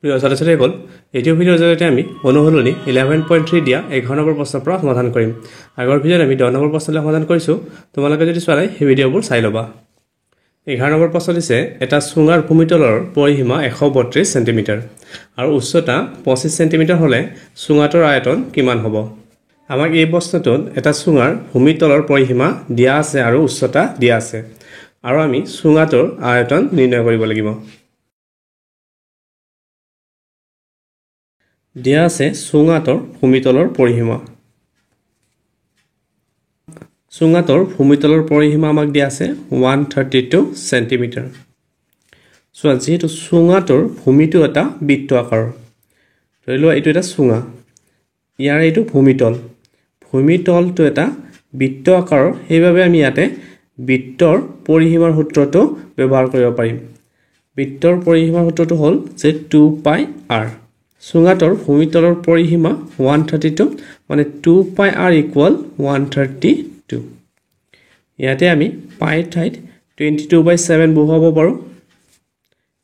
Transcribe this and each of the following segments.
প্ৰিয় ছাত্ৰ-ছাত্ৰীসকল এইটো ভিডিঅ'ৰ জৰিয়তে আমি অনুশীলনী 11.3 দিয়া 11 নম্বৰ প্ৰশ্নৰ পৰা সমাধান কৰিম আগৰ ভিডিঅ'ত আমি 10 নম্বৰ প্ৰশ্নলৈ সমাধান কৰিছো তোমালোকে যদি চোৱা নাই সেই ভিডিঅ'বোৰ চাই লবা 11 নম্বৰ প্ৰশ্ন দিছে এটা চুঙাৰ ভূমিতলৰ পৰিসীমা 132 সেন্টিমিটাৰ আৰু উচ্চতা 25 সেন্টিমিটাৰ হলে চুঙাটোৰ আয়তন কিমান হ'ব আমাক এই প্ৰশ্নটোত এটা চুঙাৰ ভূমিতলৰ পৰিসীমা দিয়া আছে আৰু উচ্চতা দিয়া আছে আৰু আমি চুঙাটোৰ আয়তন নিৰ্ণয় কৰিব লাগিব দিয়া আছে চুঙাটোৰ ভূমিতলৰ পৰিসীমা চুঙাটোৰ ভূমিতলৰ পৰিসীমা আমাক দিয়া আছে 132 সেন্টিমিটাৰ সো যেহেতু চুঙাটোৰ ভূমিটো এটা বৃত্ত আকাৰৰ ধৰি লোৱা এইটো এটা চুঙা ইয়াৰ এইটো ভূমিতলটো এটা বৃত্ত আকাৰৰ সেইভাবে আমি ইয়াতে বৃত্তৰ পৰিসীমাৰ সূত্ৰটো ব্যৱহাৰ কৰিব পাৰিম বৃত্তৰ পৰিসীমাৰ সূত্ৰটো হ'ল যে 2 পাই r চুঙাটোৰ ভূমিতলৰ পৰিসীমা 132 মানে 2 পাই r ইকুয়াল 132 ইয়াতে আমি পাই ঠাইত 22/7 বহুৱাব পাৰো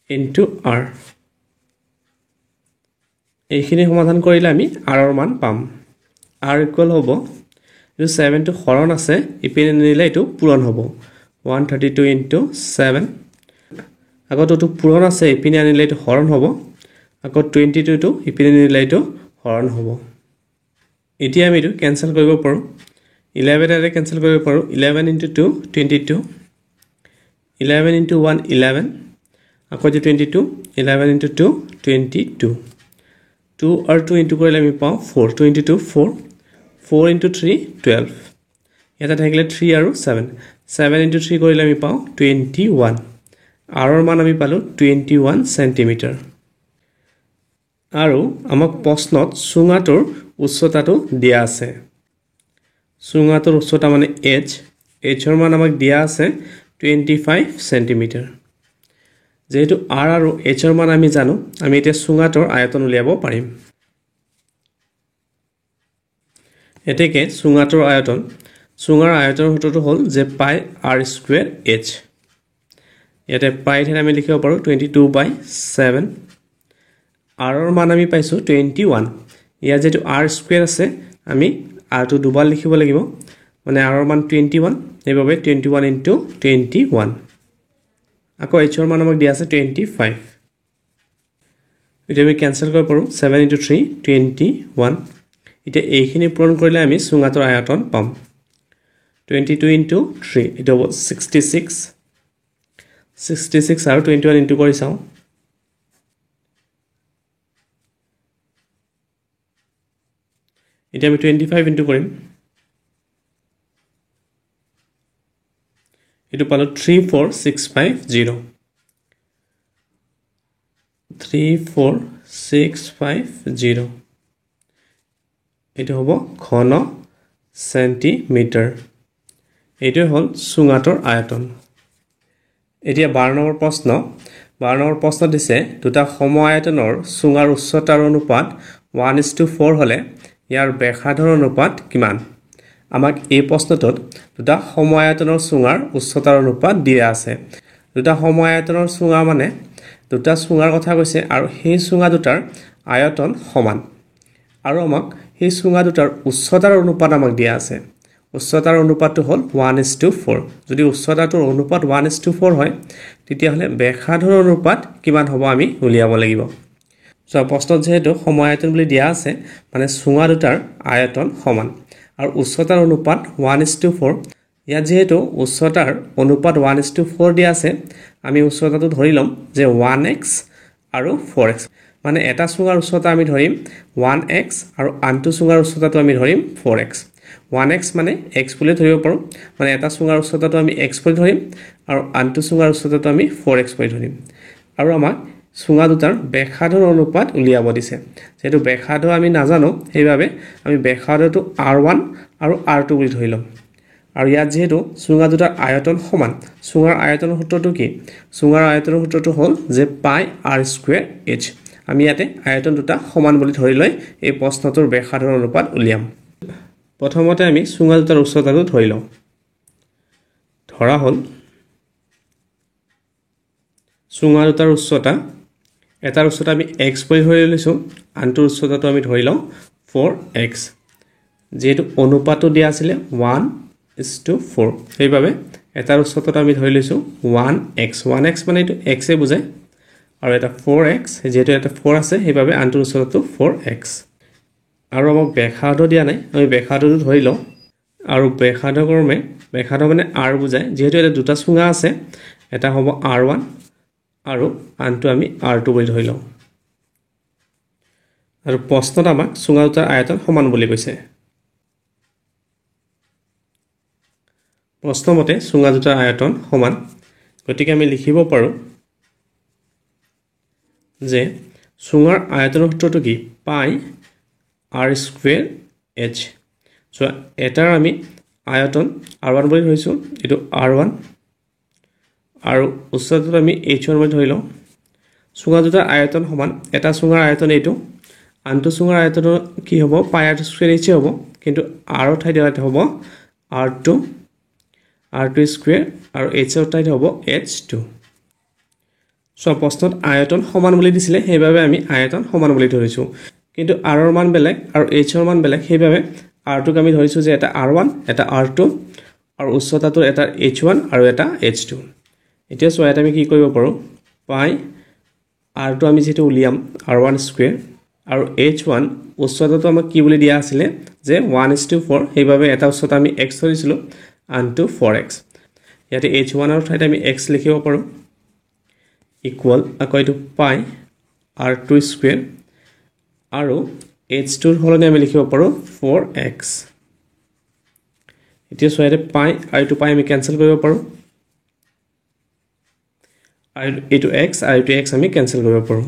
ইনটু r এইখিনি সমাধান কৰিলে আমি r ৰ মান পাম r ইকুয়াল হ'ব এই 7 টো হৰণ আছে ইপিনে নিলে এটো পূৰণ হ'ব 132 ইনটু 7 আগত এটো পূৰণ আছে ইপিনে আনিলে এটো হৰণ হ'ব আকৌ 22 টো ইপিনে নিলে এটো হৰণ হ'ব এতিয়া আমি এটো ক্যান্সেল কৰিব পাৰো 11 এৰে ক্যান্সেল কৰিব পাৰো 11 ইনটু 2 22 11 ইনটু 1 11 আকৌ 22 11 ইনটু 2 22 2 আৰু 2 ইনটু কৰিলে আমি পাও 4 22 4 4 ইনটু 3 12 এটা থাকিলে 3 আৰু 7 7 ইনটু 3 কৰিলে আমি পাও 21 r ৰ মান আমি পালো 21 সেন্টিমিটাৰ আৰু আমাক প্ৰশ্নত চুঙাটোৰ উচ্চতাটো দিয়া আছে চুঙাটোৰ উচ্চতা মানে h ৰ মান আমাক দিয়া আছে 25 সেন্টিমিটাৰ যেহেতু r আৰু h ৰ মান আমি জানো আমি এতিয়া চুঙাটোৰ আয়তন উলিয়াব পাৰিম এতেকে চুঙাটোৰ আয়তন চুঙাৰ আয়তনৰ সূত্ৰটো হ'ল যে পাই r স্কয়াৰ h ইয়াতে পাই ঠাইত আমি লিখিব পাৰো 22/7 r ৰ মান আমি পাইছো 21 ইয়া যেটো r স্কয়াৰ আছে আমি r টো দুবাৰ লিখিব লাগিব মানে r ৰ মান 21 এইভাবে 21 ইনটু 21 আকৌ h ৰ মান আমাক দিয়া আছে 25 এটা আমি ক্যান্সেল কৰিব পাৰো 7 ইনটু 3 21 এটা এইখিনি পূৰণ কৰিলে আমি চুঙাটোৰ আয়তন পাম 22 ইনটু 3 এটা হ'ব 66 আৰু 21 ইনটু কৰি চাও এটা আমি 25 ইনটু কৰিম এটো পালো 34650 34650 এটো হ'ব ঘন সেন্টিমিটাৰ এটো হ'ল চুঙাটোৰ আয়তন এতিয়া 12 নম্বৰ প্ৰশ্ন দিছে দুটা সম আয়তনৰ চুঙাৰ উচ্চতাৰ অনুপাত 1:4 হলে ইয়াৰ ব্যাসাৰ্ধৰ অনুপাত কিমান আমাক এই প্ৰশ্নটোত দুটা সম আয়তনৰ চুঙাৰ উচ্চতাৰ অনুপাত দিয়া আছে দুটা সম আয়তনৰ চুঙা মানে দুটা চুঙাৰ কথা কৈছে আৰু সেই চুঙা দুটাৰ আয়তন সমান আৰু আমাক সেই চুঙা দুটাৰ উচ্চতাৰ অনুপাত আমাক দিয়া আছে উচ্চতাৰ অনুপাতটো হ'ল 1:4 যদি উচ্চতাটোৰ অনুপাত 1:4 হয় তেতিয়া হলে ব্যাসাৰ্ধৰ অনুপাত কিমান হ'ব আমি উলিয়াব লাগিব সো প্ৰশ্নত যেহেতু সম আয়তন বুলি দিয়া আছে মানে চুঙা দুটাৰ আয়তন সমান আৰু উচ্চতাৰ অনুপাত 1:4 ইয়া যেহেতু উচ্চতাৰ অনুপাত 1:4 দিয়া আছে আমি উচ্চতাটো ধৰি লম যে 1x আৰু 4x মানে এটা চুঙাৰ উচ্চতা আমি ধৰিম 1x আৰু আনটো চুঙাৰ উচ্চতাটো আমি ধৰিম 4x 1x মানে x বুলি ধৰিব পাৰো মানে এটা চুঙাৰ উচ্চতাটো আমি x বুলি ধৰিম আৰু আনটো চুঙাৰ উচ্চতাটো আমি 4x বুলি ধৰিম আৰু আমাক চুঙা দুটাৰ ব্যাসাৰ্ধৰ অনুপাত উলিয়াব দিছে যেটো ব্যাসাৰ্ধ আমি নাজানো সেইভাবে আমি ব্যাসাৰ্ধটো r1 আৰু r2 বুলি ধৰি লম আৰু ইয়াত যেহেতু চুঙা দুটাৰ আয়তন সমান চুঙাৰ আয়তনৰ সূত্ৰটো কি চুঙাৰ আয়তনৰ সূত্ৰটো হ'ল যে পাই r স্কয়াৰ h আমি ইয়াতে আয়তন দুটা সমান বুলি ধৰি লৈ এই প্ৰশ্নটোৰ ব্যাসাৰ্ধৰ অনুপাত উলিয়াম প্ৰথমতে আমি চুঙা দুটাৰ উচ্চতাটো ধৰি লওঁ ধৰা হ'ল চুঙা দুটাৰ উচ্চতা এটাৰ উচ্চতা আমি x বুলি ধৰি লৈছোঁ আনটোৰ উচ্চতাটো আমি ধৰি লওঁ 4x যেহেতু অনুপাতটো দিয়া আছিলে 1:4 সেইভাবে এটাৰ উচ্চতাটো আমি ধৰি লৈছোঁ 1x মানে এইটো x এ বুজায় আৰু এটা 4x যেহেতু এটা 4 আছে সেইভাবে আনটোৰ উচ্চতাটো 4x আৰু আমাক ব্যাসাৰ্ধ দিয়া নাই আমি ব্যাসাৰ্ধটো ধৰি লওঁ আৰু ব্যাসাৰ্ধ মানে r বুজায় যেহেতু এটা দুটা চুঙা আছে এটা হ'ব r1 আৰু আনটো আমি r2 বুলি ধৰি লওঁ আৰু প্ৰশ্নত আমাক চুঙা দুটাৰ আয়তন সমান বুলি কৈছে প্ৰশ্নমতে চুঙা দুটাৰ আয়তন সমান গতিকে আমি লিখিব পাৰোঁ যে চুঙাৰ আয়তনৰ সূত্ৰটো কি পাই r² h সো এটাৰ আমি আয়তন r1 বুলি ধৰিছোঁ এটো r1 আৰু উচ্চতাটো আমি h1 বুলি ধৰি লওঁ চুঙা দুটাৰ আয়তন সমান এটা চুঙাৰ আয়তন এইটো আনটো চুঙাৰ আয়তন কি হ'ব পাই r² h হ'ব কিন্তু r ঠাইত হ'ব r2 আৰু h ঠাইত হ'ব h2 সো প্ৰশ্নত আয়তন সমান বুলি দিছিলে সেইভাবে আমি আয়তন সমান বুলি ধৰিছোঁ কিন্তু r ৰ মান বেলেগ আৰু h ৰ মান বেলেগ সেইভাবে r2 ক আমি ধৰিছোঁ যে এটা r1 এটা r2 আৰু উচ্চতাটো এটা h1 আৰু এটা h2 এতিয়া সো এটা আমি কি কৰিব পাৰোঁ পাই r2 আমি যেটো উলিয়াম r1² আৰু h1 উচ্চতাটো আমাক কি বুলি দিয়া আছিল যে 1:4 সেইভাবে এটা উচ্চতা আমি x ধৰিছিলোঁ আনটো 4x ইয়াতে h1 ৰ ঠাইত আমি x লিখিব পাৰোঁ ইকুয়াল আকৌ এটো পাই r2² আৰু h2 ৰ হলনে আমি লিখিব পাৰোঁ 4x এতিয়া সো ইয়াতে পাই আৰু এটো পাই আমি কেনসেল কৰিব পাৰোঁ আৰু এটো x আৰু এটো x আমি কেনসেল কৰিব পাৰোঁ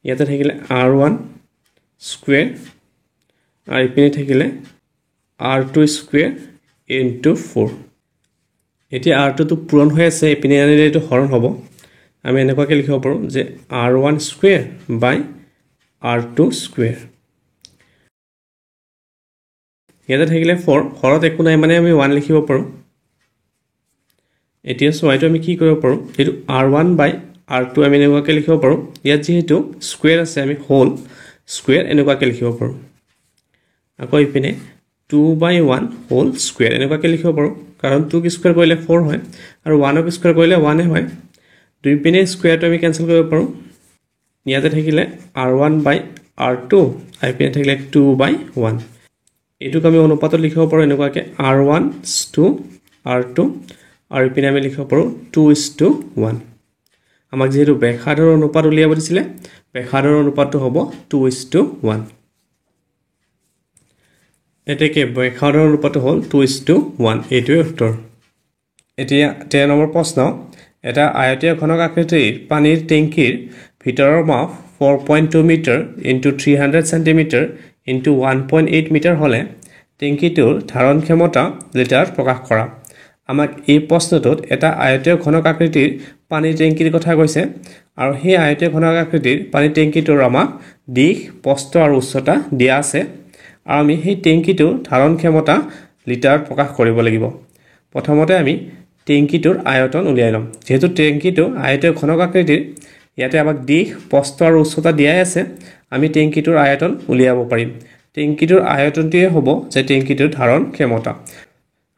ইয়াতে থাকিলে r1² আৰু ইপিনে থাকিলে r2² into 4 এতিয়া r2 টো পূৰণ হৈ আছে ইপিনে আনিলে এটো হৰণ হ'ব আমি এনেকুৱাকৈ লিখিব পাৰোঁ যে r1² by r2² ইয়াতে থাকিলে 4 হৰত একো নাই মানে আমি 1 লিখিব পাৰোঁ এতিয়া সো আমি কি কৰিব পাৰোঁ এটো r1 by r2 আমি এনেকুৱাকৈ লিখিব পাৰোঁ ইয়াত যেহেতু স্কয়াৰ আছে আমি হোল স্কয়াৰ এনেকুৱাকৈ লিখিব পাৰোঁ আকৌ ইপিনে 2/1 হোল স্কয়াৰ এনেকুৱাকৈ লিখিব পাৰোঁ কাৰণ 2 ক স্কয়াৰ কৰিলে 4 হয় আৰু 1 ক স্কয়াৰ কৰিলে 1 হয় দুই পিনে স্কয়াৰটো আমি কেনসেল কৰিব পাৰোঁ ইয়াতে থাকিলে r1 by r2 আৰু ইপিনে থাকিলে 2/1 এটোক আমি অনুপাতত লিখিব পাৰোঁ এনেকুৱাকৈ r1 to r2 আৰু ইপিনে আমি লিখিব পাৰোঁ 2:1 আমাক যেহেতু ব্যাসাৰ্ধৰ অনুপাত উলিয়াব দিছিলে ব্যাসাৰ্ধৰ অনুপাতটো হ'ব 2:1 এতেকে ব্যাসাৰ্ধৰ অনুপাতটো হ'ল 2:1 এইটোৱে উত্তৰ এতিয়া 13 নম্বৰ প্ৰশ্ন এটা আয়তীয় ঘনক আকৃতিৰ পানীৰ টেংকিৰ ভিতৰৰ মাপ 4.2 metre into 300 centimetre into 1.8 metre হলে টেংকিটোৰ ধাৰণ ক্ষমতা লিটাৰত প্ৰকাশ কৰা আমাক এই প্ৰশ্নটোত এটা আয়তীয় ঘনক আকৃতিৰ পানীৰ টেংকিৰ কথা কৈছে আৰু সেই আয়তীয় ঘনক আকৃতিৰ পানীৰ টেংকিটোৰ আমাক দিশ প্ৰস্থ আৰু উচ্চতা দিয়া আছে আৰু আমি সেই টেংকিটোৰ ধাৰণ ক্ষমতা লিটাৰত প্ৰকাশ কৰিব লাগিব প্ৰথমতে আমি টেংকিটোৰ আয়তন উলিয়াই লম যেহেতু টেংকিটো আয়তীয় ঘনক আকৃতিৰ ইয়াতে আমাক দিশ প্ৰস্থ আৰু উচ্চতা দিয়াই আছে আমি টেংকিটোৰ আয়তন উলিয়াব পাৰিম টেংকিটোৰ আয়তনটোৱে হ'ব যে টেংকিটোৰ ধাৰণ ক্ষমতা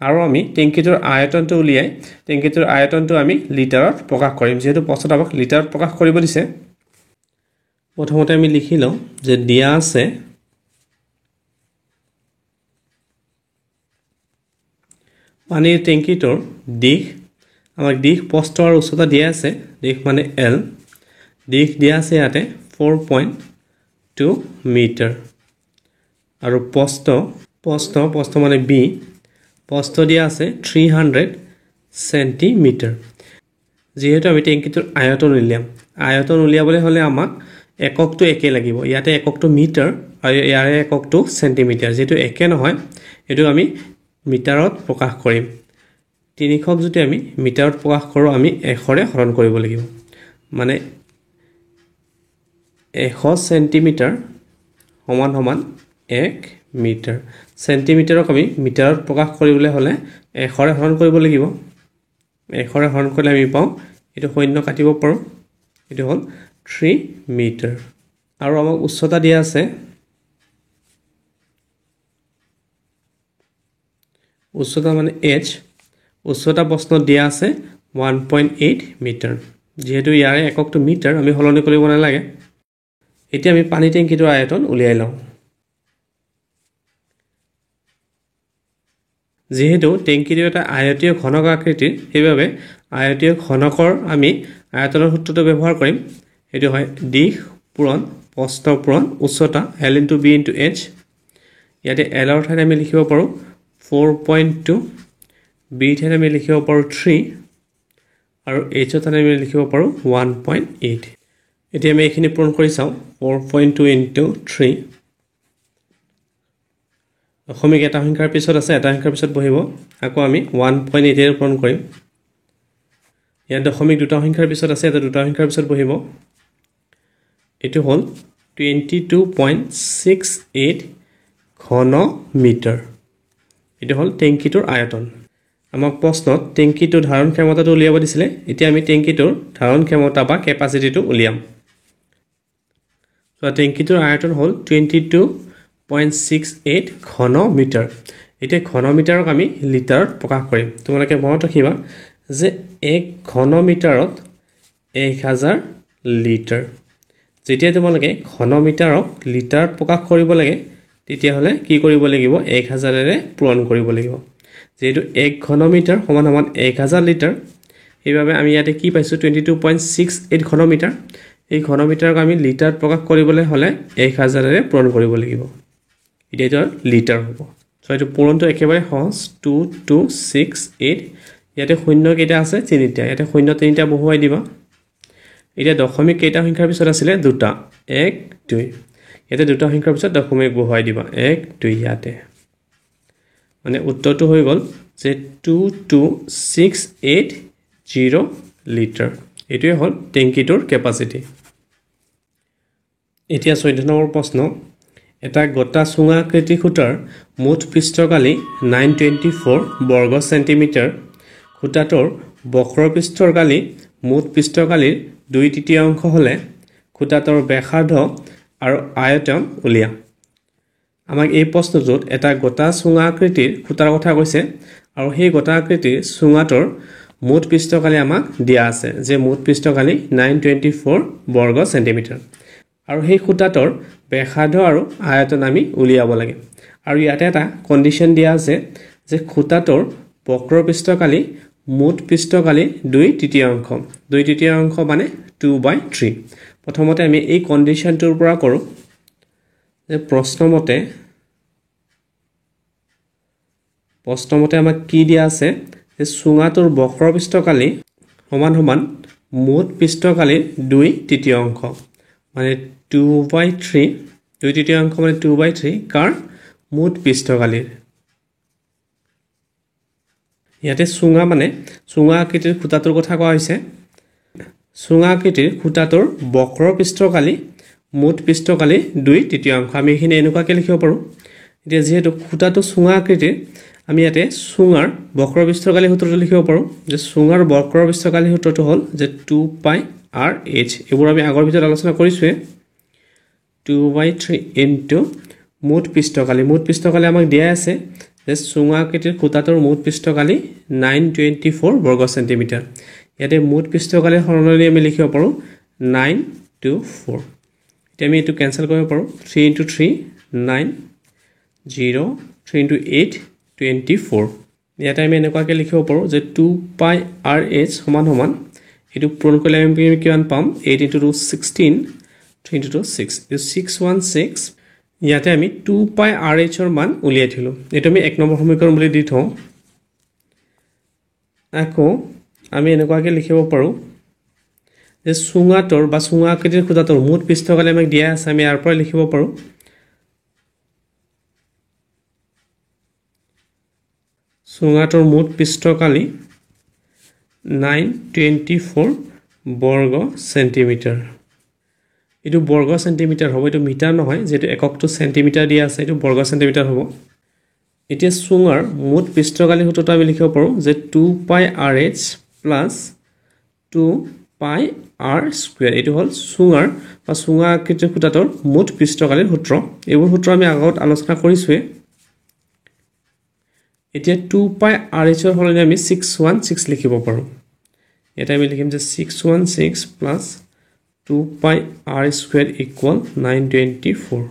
আৰু আমি টেংকিটোৰ আয়তনটো উলিয়াই টেংকিটোৰ আয়তনটো আমি লিটাৰত প্ৰকাশ কৰিম যেহেতু প্ৰশ্নত আমাক লিটাৰত প্ৰকাশ কৰিব দিছে প্ৰথমতে আমি লিখি লওঁ যে দিয়া আছে পানীৰ টেংকিটোৰ দিশ আমাক দিশ প্ৰস্থ আৰু উচ্চতা দিয়া আছে দিশ মানে L দিশ দিয়া আছে ইয়াতে 4.2 মিটাৰ আৰু প্ৰস্থ মানে B প্ৰস্থ দিয়া আছে 300 সেন্টিমিটাৰ যেহেতু আমি টেংকিটোৰ আয়তন উলিয়াবলৈ হলে আমাক এককটো একে লাগিব ইয়াতে এককটো মিটাৰ আৰু ইয়াৰে এককটো সেন্টিমিটাৰ যেটো একে নহয় এটো আমি মিটাৰত প্ৰকাশ কৰিম 300ক যদি আমি মিটাৰত প্ৰকাশ কৰোঁ আমি 100 ৰে হৰণ কৰিব লাগিব মানে 100 সেন্টিমিটাৰ সমান 1 মিটাৰ সেন্টিমিটাৰক আমি মিটাৰত প্ৰকাশ কৰিবলৈ হলে 100 ৰে হৰণ কৰিব লাগিব 100 ৰে হৰণ কৰিলে আমি পাওঁ এটো শূন্য কাটিব পাৰোঁ এটো হ'ল 3 মিটাৰ আৰু আমাক উচ্চতা দিয়া আছে উচ্চতা মানে h উচ্চতা প্ৰশ্নত দিয়া আছে 1.8 মিটাৰ যেহেতু ইয়াৰে এককটো মিটাৰ আমি হলনি কৰিব নালাগে এতিয়া আমি পানী টেংকিটোৰ আয়তন উলিয়াই লওঁ যেহেতু টেংকিটো এটা আয়তীয় ঘনক আকৃতিৰ সেইবাবে আয়তীয় ঘনকৰ আমি আয়তনৰ সূত্ৰটো ব্যৱহাৰ কৰিম এটো হয় দিশ পূৰণ প্ৰস্থ পূৰণ উচ্চতা L * B * h ইয়াতে L ৰ ঠাইত আমি লিখিব পাৰো 4.2 B ঠাইত আমি লিখিব পাৰো 3 আৰু h ৰ ঠাইত আমি লিখিব পাৰো 1.8 এতিয়া আমি এখিনি পূৰণ কৰি চাওঁ 4.2 * 3 দশমিক এটা সংখ্যাৰ পিছত আছে এটা সংখ্যাৰ পিছত বহিব আকৌ আমি 1.8 এৰ পূৰণ কৰিম ইয়াত দশমিক দুটা সংখ্যাৰ পিছত আছে এটা দুটা সংখ্যাৰ পিছত বহিব এটো হল 22.68 ঘন মিটাৰ এটো হল টেংকিটোৰ আয়তন আমাক প্ৰশ্নত টেংকিটোৰ ধাৰণ ক্ষমতাটো উলিয়াব দিছিলে এতিয়া আমি টেংকিটোৰ ধাৰণ ক্ষমতা বা কেপাসিটিটো উলিয়াম সো টেংকিটোৰ আয়তন হল 22.68 ঘন মিটাৰ এতিয়া ঘন মিটাৰক আমি লিটাৰত প্ৰকাশ কৰিম তোমালোকে মনত ৰাখিবা যে 1 ঘন মিটাৰত 1000 লিটাৰ যেতিয়া তোমালোকে ঘন মিটাৰক লিটাৰত প্ৰকাশ কৰিব লাগে তেতিয়া হলে কি কৰিব লাগিব 1000 এৰে পূৰণ কৰিব লাগিব যেহেতু 1 ঘন মিটাৰ সমান 1000 লিটাৰ এইভাবে আমি ইয়াতে কি পাইছো 22.68 ঘন মিটাৰ এই ঘন মিটাৰক আমি লিটাৰত প্ৰকাশ কৰিবলৈ হলে 1000 এৰে পূৰণ কৰিব লাগিব এটা লিটাৰ হ'ব সো এটো পূৰণটো একেবাৰে সহজ 2268 ইয়াতে শূন্য কেইটা আছে তিনিটা ইয়াতে শূন্য তিনিটা বহুৱাই দিবা এটা দশমিক কেইটা সংখ্যাৰ পিছত আছিল দুটা 1 2 ইয়াতে দুটা সংখ্যাৰ পিছত দশমিক বহুৱাই দিবা 1 2 ইয়াতে মানে উত্তৰটো হৈ গল যে 22680 লিটাৰ এটোই হল টেংকিটোৰ কেপাসিটি এতিয়া 14 নম্বৰ প্ৰশ্ন এটা গটা চুঙা আকৃতি খুটাৰ মুঠ পৃষ্ঠকালি 924 বৰ্গ সেন্টিমিটাৰ খুটাটোৰ বক্ৰ পৃষ্ঠৰ কালি মুঠ পৃষ্ঠকালিৰ 2/3 হলে খুটাটোৰ ব্যাসাৰ্ধ আৰু আয়তন উলিয়া আমাক এই প্ৰশ্নটোত এটা গটা চুঙা আকৃতিৰ খুটাৰ কথা কৈছে আৰু সেই গটা আকৃতিৰ চুঙাটোৰ মুঠ পৃষ্ঠকালি আমাক দিয়া আছে যে মুঠ পৃষ্ঠকালি 924 বৰ্গ সেন্টিমিটাৰ আৰু সেই খুটাটোৰ ব্যাসাৰ্ধ আৰু আয়তন আমি উলিয়াব লাগে আৰু ইয়াতে এটা কন্ডিশন দিয়া আছে যে খুটাটোৰ বক্ৰ পৃষ্ঠকালি মুঠ পৃষ্ঠকালি 2/3 2/3 মানে 2/3 প্ৰথমতে আমি এই কন্ডিশনটোৰ পৰা কৰো যে প্ৰশ্নমতে আমাক কি দিয়া আছে যে চুঙাটোৰ বক্ৰ পৃষ্ঠকালি সমান মুঠ পৃষ্ঠকালিৰ 2/3 মানে 2/3 2/3 মানে 2/3 কাৰ মুঠ পৃষ্ঠকালিৰ ইয়াতে চুঙা মানে চুঙা আকৃতিৰ খুটাটোৰ কথা কোৱা হৈছে চুঙা আকৃতিৰ খুটাটোৰ বক্ৰ পৃষ্ঠকালি মুঠ পৃষ্ঠকালি 2/3 আমি এখিনি এনেকুৱাকৈ লিখিব পাৰো এতিয়া যেহেতু খুটাটো চুঙা আকৃতিৰ আমি ইয়াতে চুঙাৰ বক্ৰ পৃষ্ঠকালি সূত্ৰটো লিখিব পাৰো যে চুঙাৰ বক্ৰ পৃষ্ঠকালি সূত্ৰটো হ'ল যে 2πrh এবোৰ আমি আগৰ ভিডিঅ'ত আলোচনা কৰিছোৱে 2/3 ইনটু মুঠ পৃষ্ঠকালি আমাক দিয়া আছে যে চুঙা আকৃতিৰ খুটাটোৰ মুঠ পৃষ্ঠকালি 924 বৰ্গ সেন্টিমিটাৰ ইয়াতে মুঠ পৃষ্ঠকালিৰ সলনি আমি লিখিব পাৰো 924 এতিয়া আমি এটো ক্যান্সেল কৰিব পাৰো 3 * 3 9 0 3 * 8 24 ইয়াতে আমি এনেকুৱাকৈ লিখিব পাৰো যে 2πrh সমান এটো পূৰণ কৰিলে আমি কিমান পাম 8 * 2 16 3 * 2 6 616 ইয়াতে আমি 2πrh ৰ মান উলিয়াই থিলো এটো আমি 1 নম্বৰ সমীকৰণ বুলি দি থওঁ আকৌ আমি এনেকুৱাকৈ লিখিব পাৰো যে চুঙাটোৰ বা চুঙা আকৃতিৰ খুটাটোৰ মুঠ পৃষ্ঠকালি আমাক দিয়া আছে আমি ইয়াৰ পৰা লিখিব পাৰো চুঙাটোৰ মুঠ পৃষ্ঠকালি 924 বৰ্গ সেন্টিমিটাৰ এটো বৰ্গ সেন্টিমিটাৰ হ'ব এটো মিটাৰ নহয় যেটো এককটো সেন্টিমিটাৰ দিয়া আছে এটো বৰ্গ সেন্টিমিটাৰ হ'ব এতিয়া চুঙাৰ মুঠ পৃষ্ঠকালি সূত্ৰটো আমি লিখিব পাৰো যে 2πrh + 2 পাই r স্কয়াৰ এটো হল সুঙাৰ বা সুঙা আকৃতিৰ খুঁটাটোৰ মুঠ পৃষ্ঠকালীন সূত্ৰ এইবোৰ সূত্ৰ আমি আগত আলোচনা কৰিছোৱে এতিয়া 2 পাই r h ৰ হলনে আমি 616 লিখিব পাৰো এটা আমি লিখিম যে 616 প্লাস 2 পাই r স্কয়াৰ ইকুয়াল 924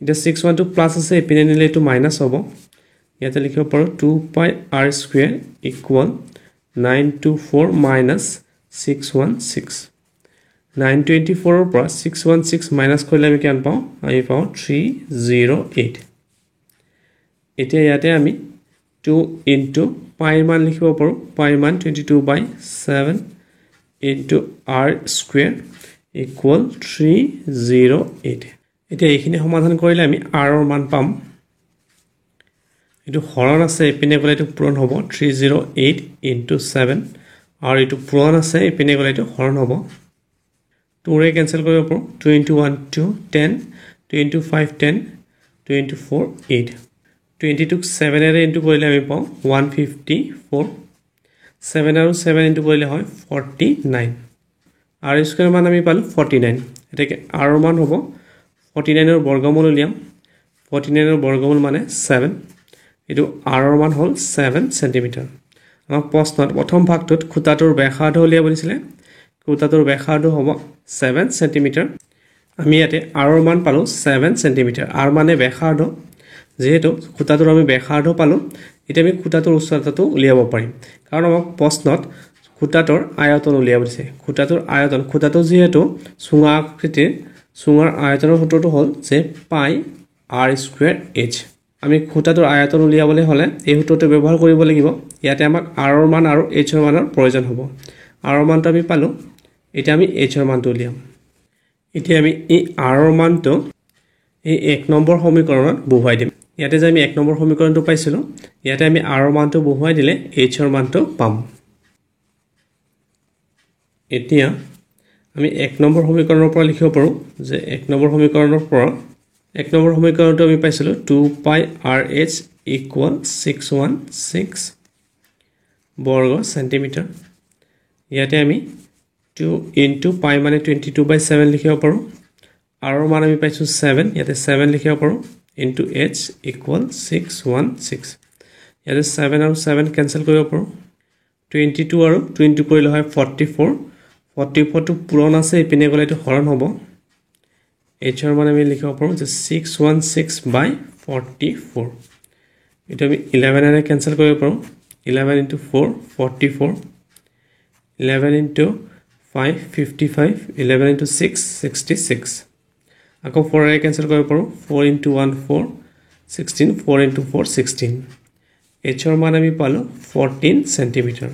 এটা 612 প্লাস আছে এপিনে নিলে এটো মাইনাস হ'ব ইয়াতে লিখিব পাৰো 2 পাই r স্কয়াৰ ইকুয়াল 924 minus 616 924 ৰ পৰা 616 মাইনাস কৰিলে আমি কিমান পাওঁ আমি পাওঁ 308 এতিয়া ইয়াতে আমি 2 into pi মান লিখিব পাৰো pi মান 22/7 into r square equal 308 এতিয়া এইখিনি সমাধান কৰিলে আমি r ৰ মান পাম এটো হৰণ আছে এপিনে গলে এটো পূৰণ হ'ব 308 into 7 আৰু এটো পূৰণ আছে এপিনে গলে এটো হৰণ হ'ব 2 ৰে কেনসেল কৰিব পাৰো 2 into 1 2 10 2 into 5 10 2 into 4 8 22 7 এৰে ইনটু কৰিলে আমি পাওঁ 154 7 আৰু 7 ইনটু কৰিলে হয় 49 r স্কয়াৰ মান আমি পালো 49 এটাকে r ৰ মান হ'ব 49 ৰ বৰ্গমূল উলিয়াম 49 ৰ বৰ্গমূল মানে 7 এটো r ৰ মান হল 7 সেন্টিমিটাৰ আমাৰ প্ৰশ্নত প্ৰথম ভাগটোত খুঁটাটোৰ ব্যাসাৰ্ধ উলিয়াব দিছিলে খুঁটাটোৰ ব্যাসাৰ্ধ হ'ব 7 সেন্টিমিটাৰ আমি ইয়াতে r ৰ মান পালো 7 সেন্টিমিটাৰ r মানে ব্যাসাৰ্ধ যেহেতু খুঁটাটোৰ আমি ব্যাসাৰ্ধ পালো এটা আমি খুঁটাটোৰ উচ্চতাটো উলিয়াব পাৰিম কাৰণ আমাক প্ৰশ্নত খুঁটাটোৰ আয়তন উলিয়াব দিছে খুঁটাটোৰ আয়তন খুঁটাটো যেহেতু সুঙা আকৃতিৰ সুঙাৰ আয়তনৰ সূত্ৰটো হ'ল যে পাই r স্কয়াৰ h আমি খুঁটাটোৰ আয়তন উলিয়াবলৈ হলে এই সূত্ৰটো ব্যৱহাৰ কৰিব লাগিব ইয়াতে আমাক r ৰ মান আৰু h ৰ মানৰ প্ৰয়োজন হ'ব r ৰ মানটো আমি পালো এটা আমি h ৰ মানটো উলিয়াম এতিয়া আমি এই r ৰ মানটো এই 1 নম্বৰ সমীকৰণত বহুৱাই দিম ইয়াতে যে আমি 1 নম্বৰ সমীকৰণটো পাইছিলো ইয়াতে আমি r ৰ মানটো বহুৱাই দিলে h ৰ মানটো পাম এতিয়া আমি 1 নম্বৰ সমীকৰণৰ পৰা লিখিব পাৰো যে 1 নম্বৰ সমীকৰণৰ পৰা 1 নম্বৰ সমীকৰণটো আমি পাইছিলো 2 পাই rh ইকুয়াল 616 বৰ্গ সেন্টিমিটাৰ ইয়াতে আমি 2 into pi মানে 22/7 লিখিব পাৰো r ৰ মান আমি পাইছো 7 ইয়াতে 7 লিখিব পাৰো into h equal 616 ইয়াতে 7 আৰু 7 কেনসেল কৰিব পাৰো 22 আৰু 20 কৰিলে হয় 44 44 টো পূৰণ আছে এপিনে গলে এটো হৰণ হ'ব h ৰ মান আমি লিখিব পাৰো যে 616/44 এটা আমি 11 এৰে কেনসেল কৰিব পাৰো 11 into 4 44 11 into 5 55 11 into 6 66 আকৌ 4 এৰে কেনসেল কৰিব পাৰো 4 into 1 4 16 4 into 4 16 h ৰ মান আমি পালো 14 সেন্টিমিটাৰ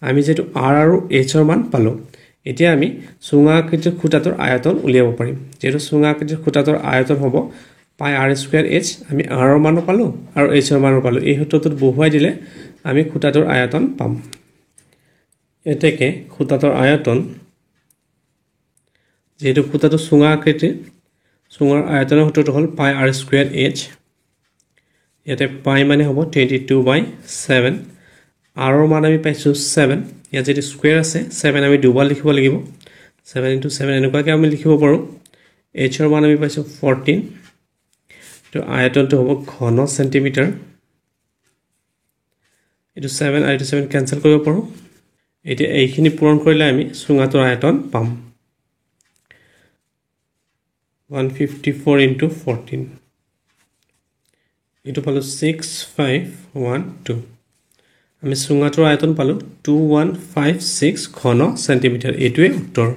আমি যেটো r আৰু h ৰ মান পালো এতিয়া আমি সুঙা আকৃতিৰ খুঁটাটোৰ আয়তন উলিয়াব পাৰিম যেটো সুঙা আকৃতিৰ খুঁটাটোৰ আয়তন হ'ব পাই r স্কয়াৰ h আমি r ৰ মান পালো আৰু h ৰ মান পালো এই সূত্ৰটোত বহুৱাই দিলে আমি খুঁটাটোৰ আয়তন পাম এতেকে খুঁটাটোৰ আয়তন যেটো খুঁটাটো সুঙা আকৃতিৰ সুঙাৰ আয়তনৰ সূত্ৰটো হ'ল পাই r স্কয়াৰ h ইয়াতে পাই মানে হ'ব 22/7 r ৰ মান আমি পাইছো 7 ইয়াতে যেটো স্কয়াৰ আছে 7 আমি দুবাৰ লিখিব লাগিব 7 into 7 এনেকুৱাকৈ আমি লিখিব পাৰো h ৰ মান আমি পাইছো 14 তো আয়তনটো হ'ব ঘন সেন্টিমিটাৰ এটো 7 আৰু 7 কেনসেল কৰিব পাৰো এতিয়া এইখিনি পূৰণ কৰিলে আমি সুঙাটোৰ আয়তন পাম 154 into 14 এটো পালো 6512 আমি সুঙাটোৰ আয়তন পালো 2156 ঘন সেন্টিমিটাৰ এটোৱে উত্তৰ